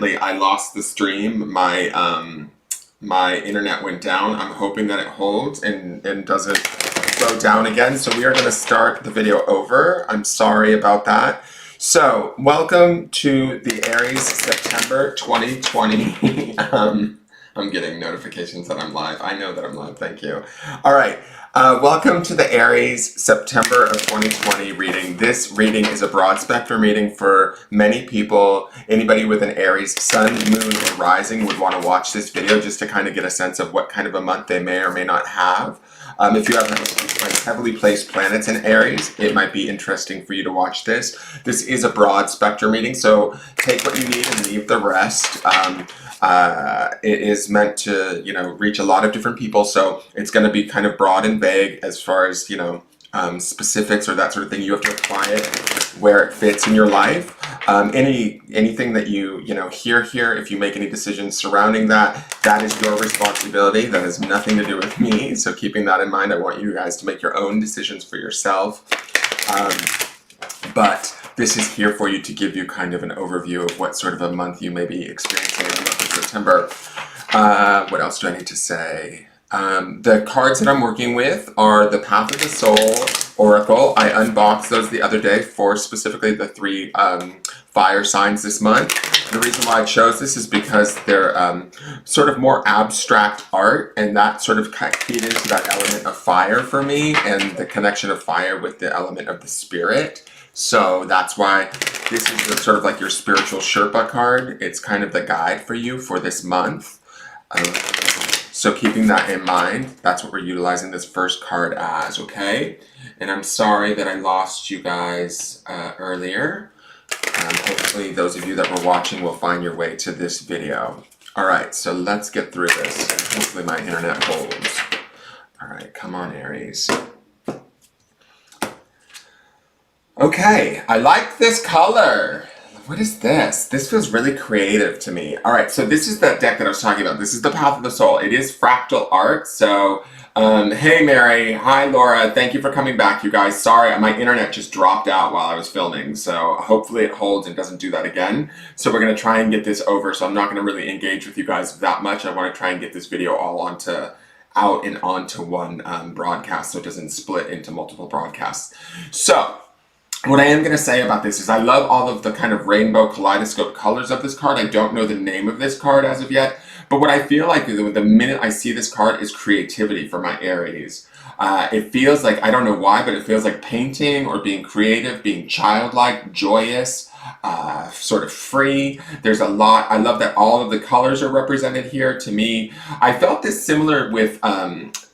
unfortunately, I lost the stream. My internet went down. I'm hoping that it holds and doesn't go down again. So we are going to start the video over. I'm sorry about that. So welcome to the Aries September 2020. I'm getting notifications that I'm live. I know that I'm live. Thank you. All right. Welcome to the Aries September of 2020 reading. This reading is a broad spectrum reading for many people. Anybody with an Aries sun, moon, or rising would want to watch this video just to kind of get a sense of what kind of a month they may or may not have. If you have like heavily placed planets in Aries, it might be interesting for you to watch this. This is a broad spectrum reading, so take what you need and leave the rest. It is meant to, reach a lot of different people, so it's going to be kind of broad and vague as far as, specifics or that sort of thing. You have to apply it where it fits in your life. Anything that you hear here, if you make any decisions surrounding that, that is your responsibility. That has nothing to do with me. So keeping that in mind, I want you guys to make your own decisions for yourself. But this is here for you to give you kind of an overview of what sort of a month you may be experiencing in the month of September. What else do I need to say? The cards that I'm working with are the Path of the Soul Oracle. I unboxed those the other day for specifically the three fire signs this month. The reason why I chose this is because they're sort of more abstract art, and that sort of keyed into that element of fire for me and the connection of fire with the element of the spirit. So that's why this is the, sort of like your spiritual Sherpa card. It's kind of the guide for you for this month. So keeping that in mind, that's what we're utilizing this first card as, okay? And I'm sorry that I lost you guys earlier. Hopefully those of you that were watching will find your way to this video. All right, so let's get through this. Hopefully my internet holds. All right, come on, Aries. Okay, I like this color. What is this? This feels really creative to me. All right, so this is the deck that I was talking about. This is the Path of the Soul. It is fractal art. So, hey Mary, hi Laura. Thank you for coming back, you guys. Sorry, my internet just dropped out while I was filming. So hopefully it holds and doesn't do that again. So we're gonna try and get this over. So I'm not gonna really engage with you guys that much. I wanna try and get this video all out and onto one broadcast so it doesn't split into multiple broadcasts. So, what I am going to say about this is I love all of the kind of rainbow kaleidoscope colors of this card. I don't know the name of this card as of yet, but what I feel like the minute I see this card is creativity for my Aries. It feels like, I don't know why, but it feels like painting or being creative, being childlike, joyous, sort of free. There's a lot. I love that all of the colors are represented here. To me, I felt this similar with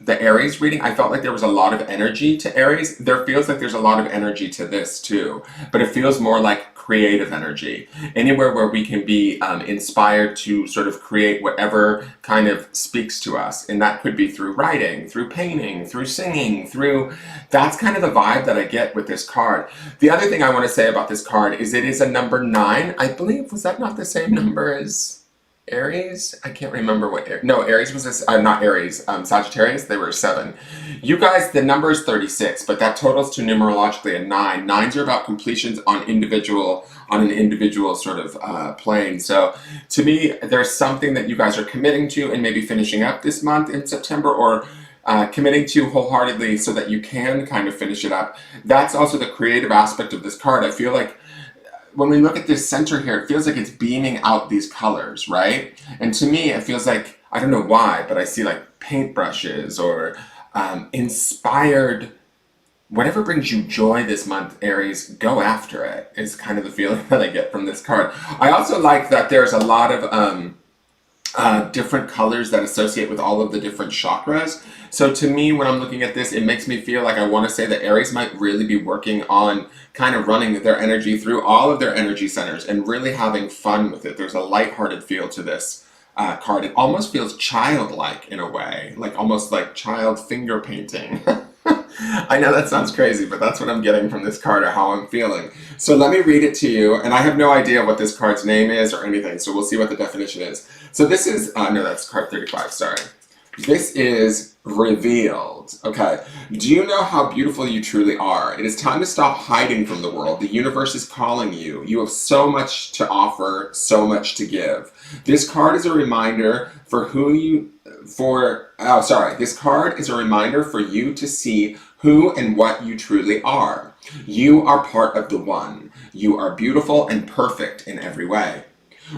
the Aries reading. I felt like there was a lot of energy to Aries. There feels like there's a lot of energy to this too, but it feels more like creative energy. Anywhere where we can be inspired to sort of create whatever kind of speaks to us. And that could be through writing, through painting, through singing, that's kind of the vibe that I get with this card. The other thing I want to say about this card is it is a number 9. I believe, was that not the same number as Aries? I can't remember what. No, Aries was this. Not Aries. Sagittarius. They were 7. You guys, the number is 36, but that totals to numerologically a 9. 9s are about completions on an individual sort of plane. So to me, there's something that you guys are committing to and maybe finishing up this month in September, or committing to wholeheartedly so that you can kind of finish it up. That's also the creative aspect of this card. I feel like when we look at this center here, it feels like it's beaming out these colors, right? And to me, it feels like, I don't know why, but I see like paintbrushes or inspired, whatever brings you joy this month, Aries, go after it, is kind of the feeling that I get from this card. I also like that there's a lot of different colors that associate with all of the different chakras. So to me, when I'm looking at this, it makes me feel like I want to say that Aries might really be working on kind of running their energy through all of their energy centers and really having fun with it. There's a lighthearted feel to this card. It almost feels childlike in a way, like almost like child finger painting. I know that sounds crazy, but that's what I'm getting from this card or how I'm feeling. So let me read it to you, and I have no idea what this card's name is or anything, so we'll see what the definition is. So this is, no, that's card 35, sorry. This is revealed. Okay. Do you know how beautiful you truly are? It is time to stop hiding from the world. The universe is calling you. You have so much to offer, so much to give. This card is a reminder this card is a reminder for you to see who and what you truly are. You are part of the one. You are beautiful and perfect in every way.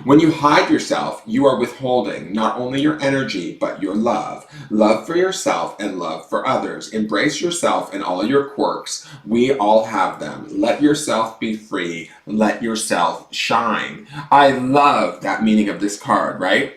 When you hide yourself, you are withholding not only your energy, but your love. Love for yourself and love for others. Embrace yourself and all your quirks. We all have them. Let yourself be free. Let yourself shine. I love that meaning of this card, right?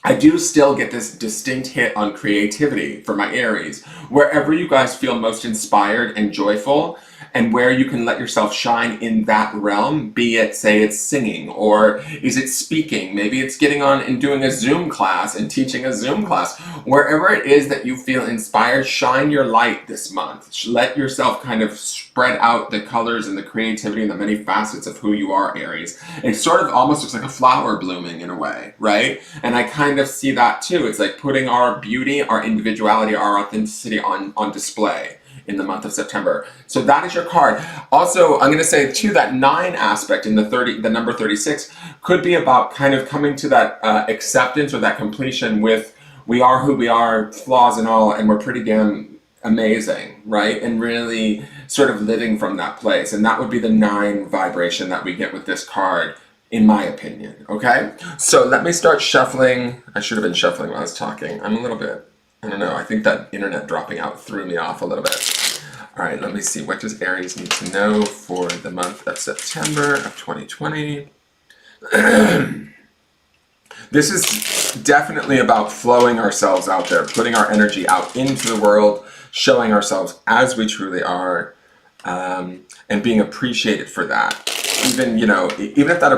I do still get this distinct hit on creativity for my Aries. Wherever you guys feel most inspired and joyful, and where you can let yourself shine in that realm, be it, say, it's singing, or is it speaking, maybe it's getting on and doing a Zoom class and teaching a Zoom class. Wherever it is that you feel inspired, shine your light this month. Let yourself kind of spread out the colors and the creativity and the many facets of who you are, Aries. It sort of almost looks like a flower blooming in a way, right? And I kind of see that too. It's like putting our beauty, our individuality, our authenticity on display in the month of September. So that is your card. Also, I'm going to say too, that 9 aspect in the number 36 could be about kind of coming to that acceptance or that completion with we are who we are, flaws and all, and we're pretty damn amazing, right? And really sort of living from that place. And that would be the 9 vibration that we get with this card, in my opinion. Okay? So let me start shuffling. I should have been shuffling while I was talking. I'm a little bit, I don't know, I think that internet dropping out threw me off a little bit. All right, let me see. What does Aries need to know for the month of September of 2020? This is definitely about flowing ourselves out there, putting our energy out into the world, showing ourselves as we truly are, and being appreciated for that. Even if that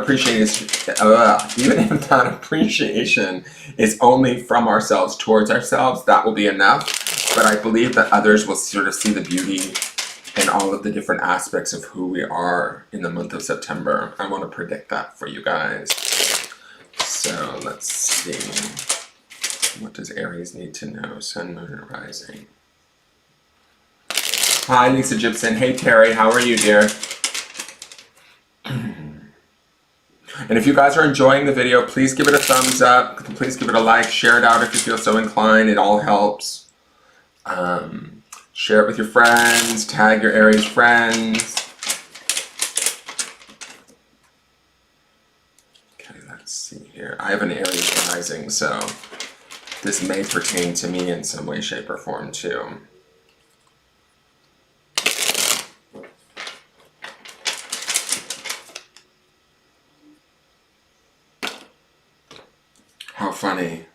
appreciation is only from ourselves towards ourselves, that will be enough. But I believe that others will sort of see the beauty in all of the different aspects of who we are in the month of September. I want to predict that for you guys. So let's see. What does Aries need to know? Sun, Moon, and Rising. Hi, Lisa Gibson. Hey, Terry. How are you, dear? And if you guys are enjoying the video, please give it a thumbs up. Please give it a like. Share it out if you feel so inclined. It all helps. Share it with your friends. Tag your Aries friends. Okay, let's see here. I have an Aries rising, so this may pertain to me in some way, shape, or form too. How funny.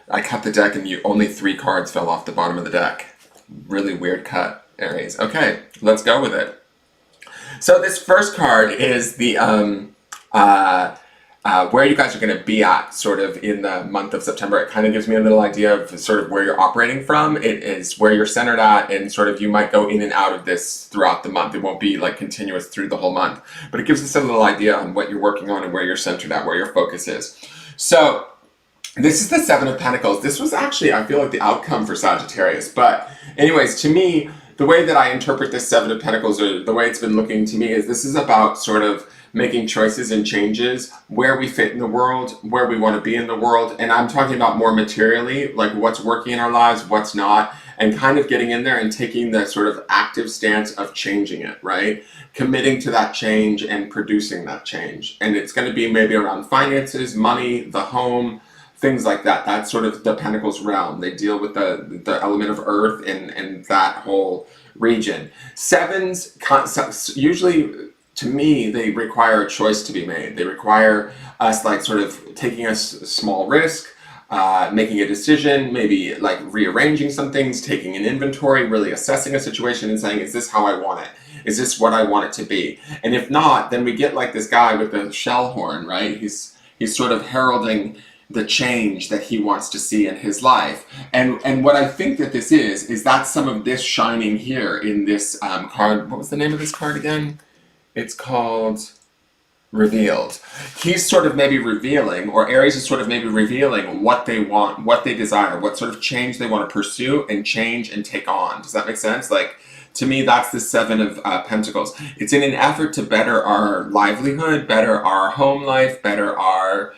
I cut the deck and only 3 cards fell off the bottom of the deck. Really weird cut, Aries. Okay, let's go with it. So this first card is the where you guys are going to be at sort of in the month of September. It kind of gives me a little idea of sort of where you're operating from. It is where you're centered at, and sort of you might go in and out of this throughout the month. It won't be like continuous through the whole month, but it gives us a little idea on what you're working on and where you're centered at, where your focus is. So this is the 7 of Pentacles. This was actually, I feel like, the outcome for Sagittarius. But anyways, to me, the way that I interpret this 7 of Pentacles, or the way it's been looking to me, is this is about sort of making choices and changes, where we fit in the world, where we want to be in the world. And I'm talking about more materially, like what's working in our lives, what's not, and kind of getting in there and taking the sort of active stance of changing it, right? Committing to that change and producing that change. And it's going to be maybe around finances, money, the home, things like that. That's sort of the Pentacles realm. They deal with the element of earth and that whole region. 7s, usually, to me, they require a choice to be made. They require us like sort of taking a small risk, making a decision, maybe like rearranging some things, taking an inventory, really assessing a situation and saying, is this how I want it? Is this what I want it to be? And if not, then we get like this guy with the shell horn, right? He's sort of heralding the change that he wants to see in his life. And what I think that this is that some of this shining here in this card. What was the name of this card again? It's called revealed. He's sort of maybe revealing, or Aries is sort of maybe revealing what they want, what they desire, what sort of change they want to pursue and change and take on. Does that make sense? Like, to me, that's the Seven of Pentacles. It's in an effort to better our livelihood, better our home life, better our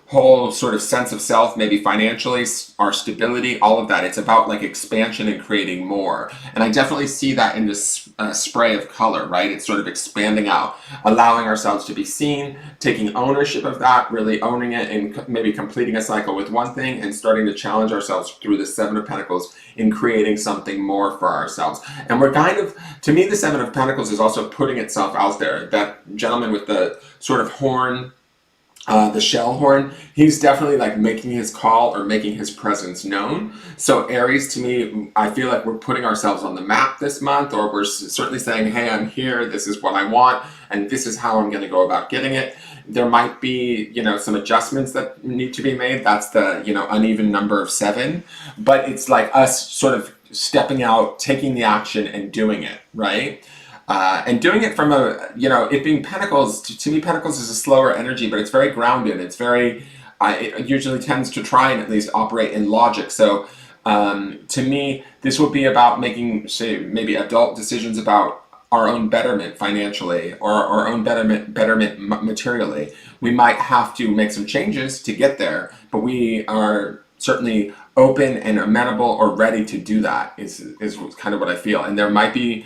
whole sort of sense of self, maybe financially, our stability, all of that. It's about like expansion and creating more. And I definitely see that in this spray of color, right? It's sort of expanding out, allowing ourselves to be seen, taking ownership of that, really owning it, and maybe completing a cycle with one thing and starting to challenge ourselves through the Seven of Pentacles in creating something more for ourselves. And we're kind of, to me, the Seven of Pentacles is also putting itself out there. That gentleman with the sort of horn, the shell horn, he's definitely like making his call or making his presence known. So Aries, to me, I feel like we're putting ourselves on the map this month, or we're certainly saying, hey, I'm here, this is what I want, and this is how I'm going to go about getting it. There might be, some adjustments that need to be made. That's the, uneven number of 7, but it's like us sort of stepping out, taking the action and doing it, right? And doing it from it being Pentacles, to me, Pentacles is a slower energy, but it's very grounded. It's very, it usually tends to try and at least operate in logic. So to me, this will be about making, say, maybe adult decisions about our own betterment financially, or our own betterment materially. We might have to make some changes to get there, but we are certainly open and amenable or ready to do that, is kind of what I feel. And there might be,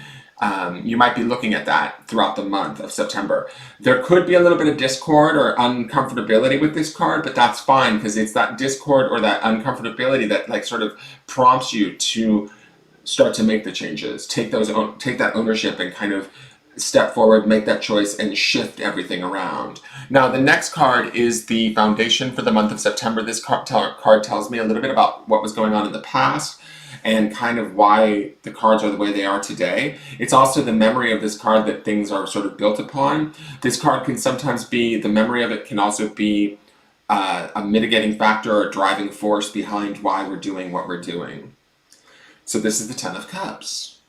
you might be looking at that throughout the month of September. There could be a little bit of discord or uncomfortability with this card, but that's fine, because it's that discord or that uncomfortability that like sort of prompts you to start to make the changes, take that ownership and kind of step forward, make that choice, and shift everything around. Now, the next card is the foundation for the month of September. This card tells me a little bit about what was going on in the past and kind of why the cards are the way they are today. It's also the memory of this card that things are sort of built upon. This card can sometimes be, the memory of it can also be a mitigating factor or a driving force behind why we're doing what we're doing. So this is the Ten of Cups.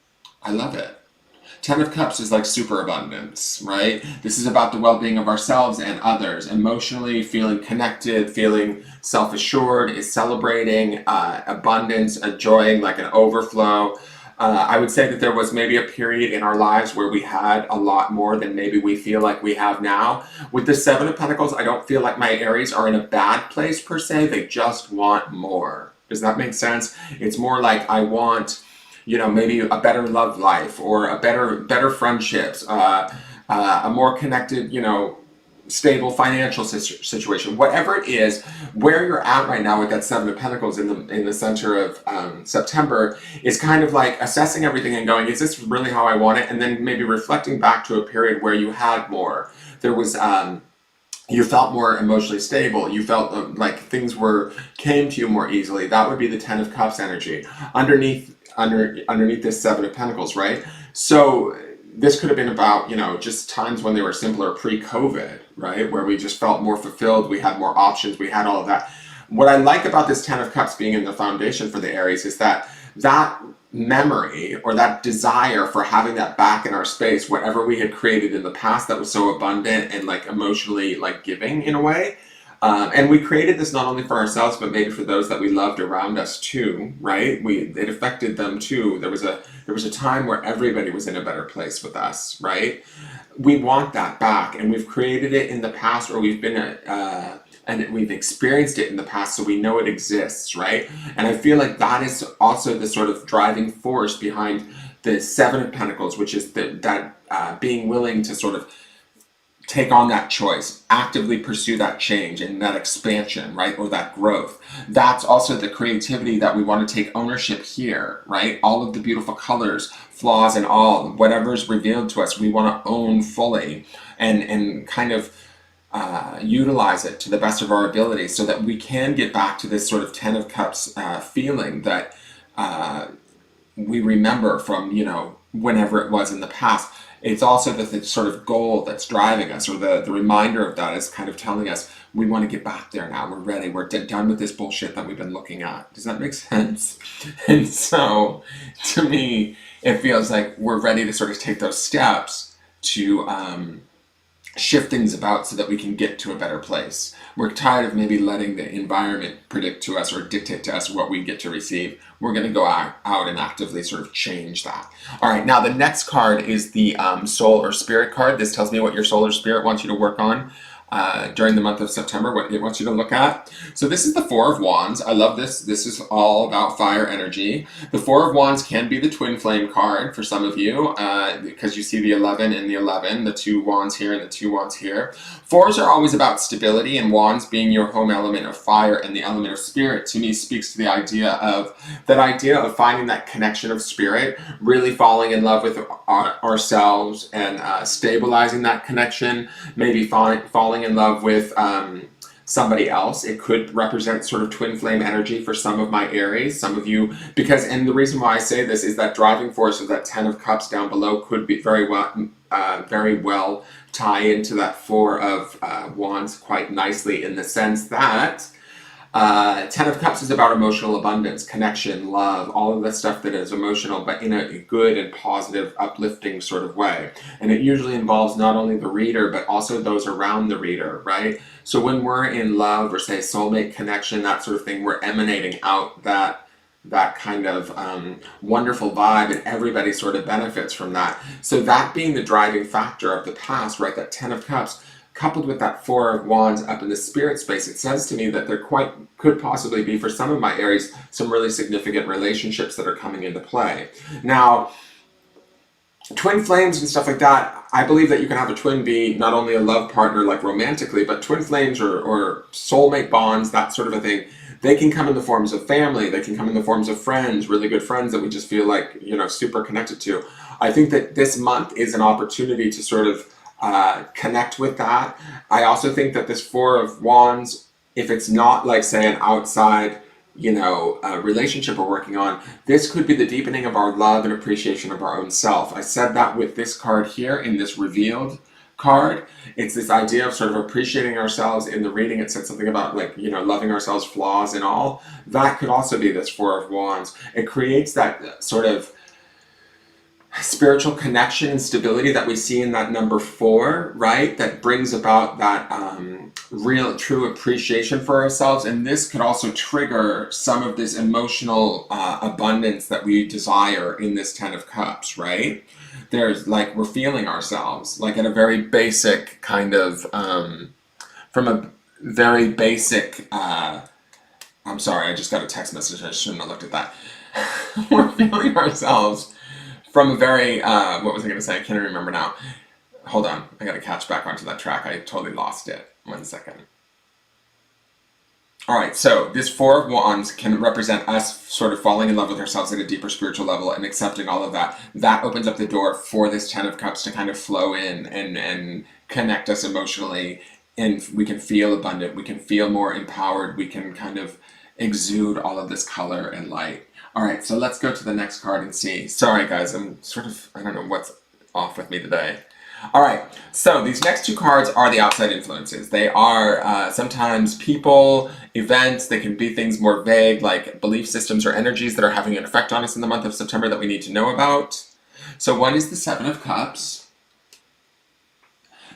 I love it. Ten of Cups is like superabundance, right? This is about the well-being of ourselves and others, emotionally feeling connected, feeling self-assured, is celebrating abundance, enjoying like an overflow. I would say that there was maybe a period in our lives where we had a lot more than maybe we feel like we have now. With the Seven of Pentacles, I don't feel like my Aries are in a bad place per se. They just want more. Does that make sense? It's more like I want, maybe a better love life, or a better friendships, a more connected, stable financial situation. Whatever it is, where you're at right now with that Seven of Pentacles in the center of September is kind of like assessing everything and going, is this really how I want it? And then maybe reflecting back to a period where you had more. There was you felt more emotionally stable. You felt like things came to you more easily. That would be the Ten of Cups energy underneath this Seven of Pentacles, right? So this could have been about, just times when they were simpler pre-COVID, right? Where we just felt more fulfilled. We had more options. We had all of that. What I like about this Ten of Cups being in the foundation for the Aries is that memory or that desire for having that back in our space, whatever we had created in the past that was so abundant and like emotionally like giving in a way. And we created this not only for ourselves, but maybe for those that we loved around us too, right? It affected them too. There was a time where everybody was in a better place with us, right? We want that back, and we've created it in the past, or we've been and we've experienced it in the past, so we know it exists, right? And I feel like that is also the sort of driving force behind the Seven of Pentacles, which is that being willing to sort of take on that choice, actively pursue that change and that expansion, right? Or that growth. That's also the creativity that we want to take ownership here, right? All of the beautiful colors, flaws and all, whatever's revealed to us, we want to own fully and kind of utilize it to the best of our ability, so that we can get back to this sort of Ten of Cups feeling that we remember from, whenever it was in the past. It's also the sort of goal that's driving us, or the reminder of that is kind of telling us we want to get back there now. We're ready. We're done with this bullshit that we've been looking at. Does that make sense? And so, to me, it feels like we're ready to sort of take those steps to shift things about so that we can get to a better place. We're tired of maybe letting the environment predict to us or dictate to us what we get to receive. We're going to go out and actively sort of change that. All right, now the next card is the soul or spirit card. This tells me what your soul or spirit wants you to work on during the month of September, what it wants you to look at. So this is the Four of Wands. I love this. This is all about fire energy. The Four of Wands can be the twin flame card for some of you because you see the 11 and the 11, the two wands here and the two wands here. Fours are always about stability, and wands being your home element of fire and the element of spirit to me speaks to the idea of finding that connection of spirit, really falling in love with ourselves and stabilizing that connection, maybe falling in love with somebody else. It could represent sort of twin flame energy for some of my Aries, some of you, because, and the reason why I say this is that driving force of that 10 of Cups down below could be very well tie into that Four of Wands quite nicely, in the sense that 10 of Cups is about emotional abundance, connection, love, all of the stuff that is emotional, but in a good and positive, uplifting sort of way. And it usually involves not only the reader, but also those around the reader, right? So when we're in love, or say soulmate connection, that sort of thing, we're emanating out that kind of wonderful vibe, and everybody sort of benefits from that. So that being the driving factor of the past, right, that 10 of Cups, coupled with that Four of Wands up in the spirit space, it says to me that there could possibly be, for some of my Aries, some really significant relationships that are coming into play. Now, twin flames and stuff like that, I believe that you can have a twin be not only a love partner, like romantically, but twin flames or soulmate bonds, that sort of a thing. They can come in the forms of family. They can come in the forms of friends, really good friends that we just feel like, super connected to. I think that this month is an opportunity to sort of connect with that. I also think that this Four of Wands, if it's not like, say, an outside, relationship we're working on, this could be the deepening of our love and appreciation of our own self. I said that with this card here in this revealed card. It's this idea of sort of appreciating ourselves. In the reading, it said something about loving ourselves, flaws and all. That could also be this Four of Wands. It creates that sort of spiritual connection and stability that we see in that number 4, right? That brings about that real, true appreciation for ourselves. And this could also trigger some of this emotional abundance that we desire in this 10 of Cups, right? There's we're feeling ourselves like at a very basic kind of, from a very basic, I'm sorry, I just got a text message. I shouldn't have looked at that. We're feeling ourselves from a very, what was I going to say? I can't remember now. Hold on. I got to catch back onto that track. I totally lost it. 1 second. All right. So this Four of Wands can represent us sort of falling in love with ourselves at a deeper spiritual level and accepting all of that. That opens up the door for this 10 of Cups to kind of flow in and connect us emotionally. And we can feel abundant. We can feel more empowered. We can kind of exude all of this color and light. All right, so let's go to the next card and see. Sorry, guys, I'm sort of, I don't know what's off with me today. All right, so these next two cards are the outside influences. They are sometimes people, events. They can be things more vague, like belief systems or energies that are having an effect on us in the month of September that we need to know about. So one is the Seven of Cups.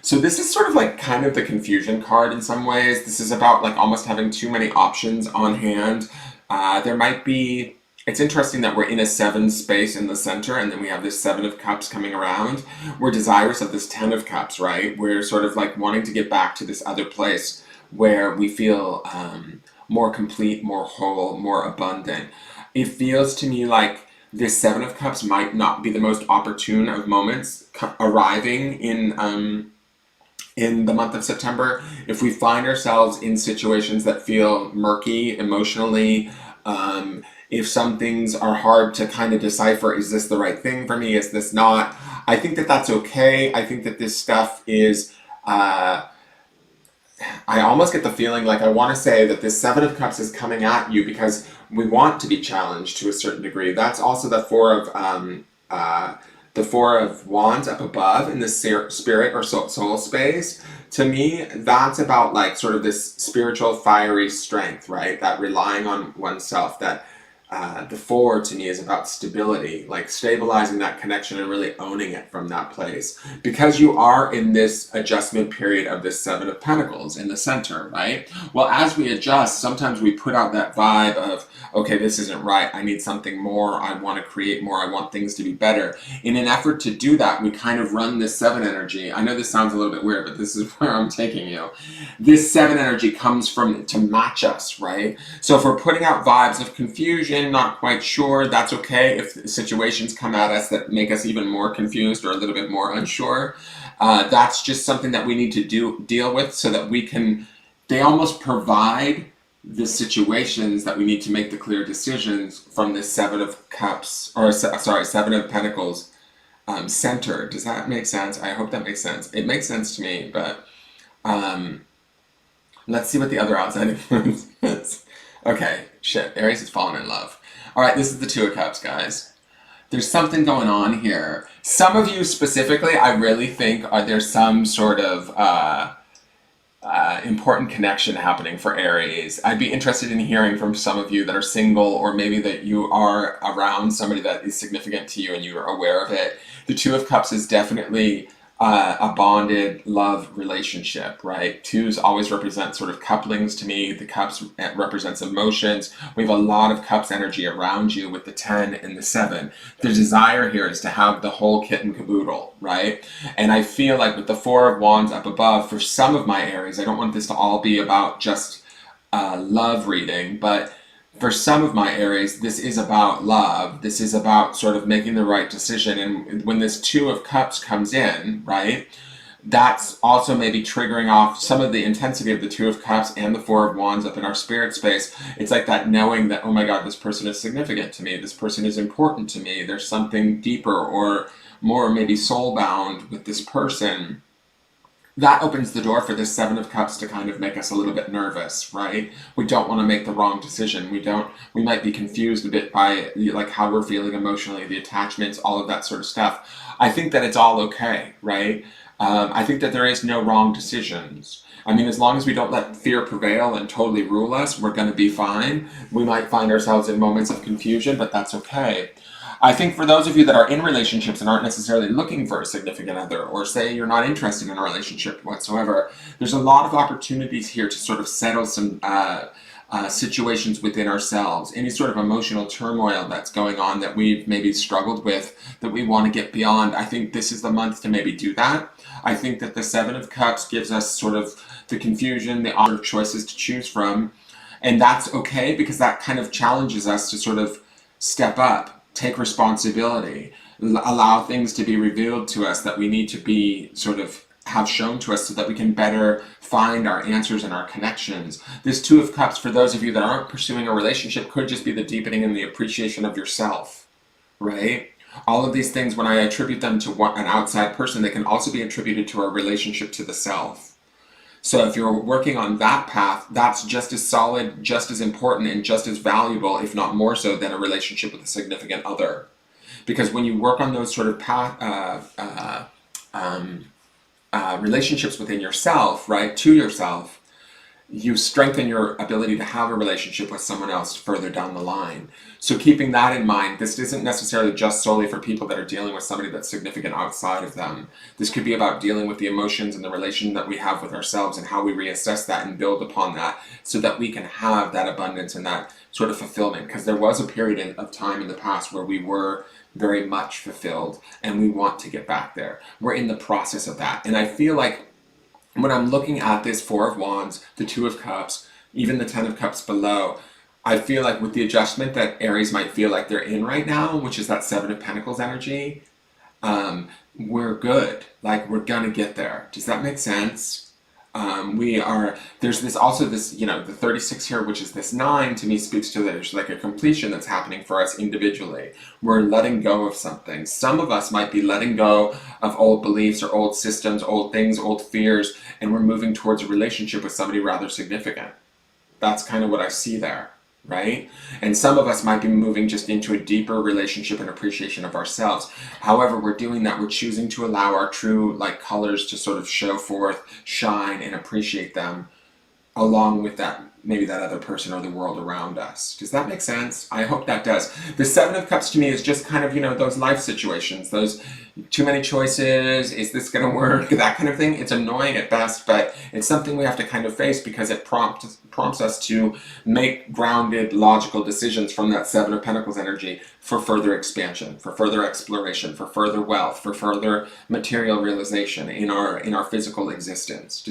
So this is sort of like kind of the confusion card in some ways. This is about like almost having too many options on hand. There might be, it's interesting that we're in a 7 space in the center, and then we have this 7 of Cups coming around. We're desirous of this 10 of Cups, right? We're sort of like wanting to get back to this other place where we feel more complete, more whole, more abundant. It feels to me like this 7 of Cups might not be the most opportune of moments arriving in the month of September. If we find ourselves in situations that feel murky emotionally, if some things are hard to kind of decipher, is this the right thing for me? Is this not? I think that that's okay. I think that this stuff is, I almost get the feeling like I want to say that this 7 of Cups is coming at you because we want to be challenged to a certain degree. That's also the Four of Wands up above in the spirit or soul space. To me, that's about like sort of this spiritual fiery strength, right? That relying on oneself, that the 4 to me is about stability, like stabilizing that connection and really owning it from that place. Because you are in this adjustment period of this 7 of Pentacles in the center, right? Well, as we adjust, sometimes we put out that vibe of, okay, this isn't right. I need something more. I want to create more. I want things to be better. In an effort to do that, we kind of run this 7 energy. I know this sounds a little bit weird, but this is where I'm taking you. This 7 energy comes from to match us, right? So if we're putting out vibes of confusion, not quite sure, that's okay. If situations come at us that make us even more confused or a little bit more unsure, that's just something that we need to deal with so that we can, they almost provide the situations that we need to make the clear decisions from this 7 of Cups, or sorry, 7 of Pentacles center. Does that make sense? I hope that makes sense. It makes sense to me, but let's see what the other outside influence is. Okay, shit, Aries has fallen in love. All right, this is the 2 of Cups, guys. There's something going on here. Some of you specifically, I really think there's some sort of important connection happening for Aries. I'd be interested in hearing from some of you that are single, or maybe that you are around somebody that is significant to you and you are aware of it. The 2 of Cups is definitely a bonded love relationship, right? 2s always represent sort of couplings to me. The Cups represents emotions. We have a lot of Cups energy around you with the 10 and the 7. The desire here is to have the whole kit and caboodle, right? And I feel like with the 4 of Wands up above, for some of my Aries, I don't want this to all be about just love reading, but for some of my Aries, this is about love. This is about sort of making the right decision. And when this 2 of Cups comes in, right, that's also maybe triggering off some of the intensity of the 2 of Cups and the 4 of Wands up in our spirit space. It's like that knowing that, oh my God, this person is significant to me. This person is important to me. There's something deeper or more maybe soul-bound with this person. That opens the door for this 7 of Cups to kind of make us a little bit nervous, right? We don't want to make the wrong decision. We might be confused a bit by like how we're feeling emotionally, the attachments, all of that sort of stuff. I think that it's all okay, right? I think that there is no wrong decisions. I mean, as long as we don't let fear prevail and totally rule us, we're going to be fine. We might find ourselves in moments of confusion, but that's okay. I think for those of you that are in relationships and aren't necessarily looking for a significant other, or say you're not interested in a relationship whatsoever, there's a lot of opportunities here to sort of settle some situations within ourselves. Any sort of emotional turmoil that's going on that we've maybe struggled with, that we want to get beyond, I think this is the month to maybe do that. I think that the 7 of Cups gives us sort of the confusion, the order of choices to choose from, and that's okay because that kind of challenges us to sort of step up, take responsibility, allow things to be revealed to us that we need to be sort of have shown to us so that we can better find our answers and our connections. This 2 of Cups, for those of you that aren't pursuing a relationship, could just be the deepening and the appreciation of yourself, right? All of these things, when I attribute them to an outside person, they can also be attributed to our relationship to the self. So if you're working on that path, that's just as solid, just as important, and just as valuable, if not more so, than a relationship with a significant other. Because when you work on those sort of relationships within yourself, right, to yourself, you strengthen your ability to have a relationship with someone else further down the line. So keeping that in mind, this isn't necessarily just solely for people that are dealing with somebody that's significant outside of them. This could be about dealing with the emotions and the relation that we have with ourselves and how we reassess that and build upon that so that we can have that abundance and that sort of fulfillment. Because there was a period of time in the past where we were very much fulfilled and we want to get back there. We're in the process of that. And I feel like when I'm looking at this 4 of Wands, the 2 of Cups, even the 10 of Cups below, I feel like with the adjustment that Aries might feel like they're in right now, which is that 7 of Pentacles energy, we're good. Like, we're gonna get there. Does that make sense? There's this, the 36 here, which is this 9, to me speaks to there's like a completion that's happening for us individually. We're letting go of something. Some of us might be letting go of old beliefs or old systems, old things, old fears, and we're moving towards a relationship with somebody rather significant. That's kind of what I see there, right? And some of us might be moving just into a deeper relationship and appreciation of ourselves. However we're doing that, we're choosing to allow our true colors to sort of show forth, shine, and appreciate them along with that, maybe that other person or the world around us. Does that make sense? I hope that does. The Seven of Cups to me is just kind of, those life situations, those too many choices, is this going to work, that kind of thing. It's annoying at best, but it's something we have to kind of face because it prompts us to make grounded, logical decisions from that Seven of Pentacles energy for further expansion, for further exploration, for further wealth, for further material realization in our physical existence.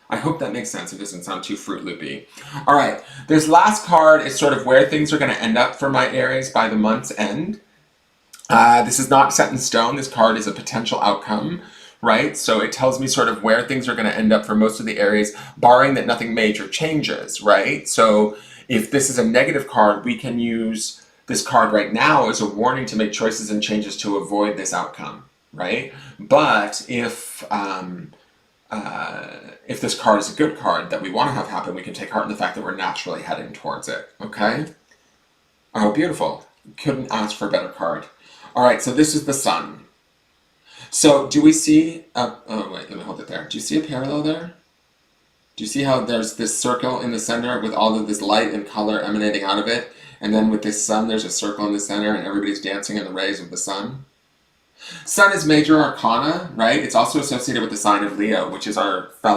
I hope that makes sense. It doesn't sound too Fruit Loopy. All right, this last card is sort of where things are going to end up for my Aries by the month's end. This is not set in stone. This card is a potential outcome, right? So it tells me sort of where things are going to end up for most of the Aries, barring that nothing major changes, right? So if this is a negative card, we can use this card right now as a warning to make choices and changes to avoid this outcome, right? But if this card is a good card that we want to have happen, we can take heart in the fact that we're naturally heading towards it, okay? Oh, beautiful. Couldn't ask for a better card. All right, so this is the Sun. So do we see, oh wait, let me hold it there. Do you see a parallel there? Do you see how there's this circle in the center with all of this light and color emanating out of it? And then with this Sun, there's a circle in the center and everybody's dancing in the rays of the Sun? Sun is major arcana, right? It's also associated with the sign of Leo, which is our fellow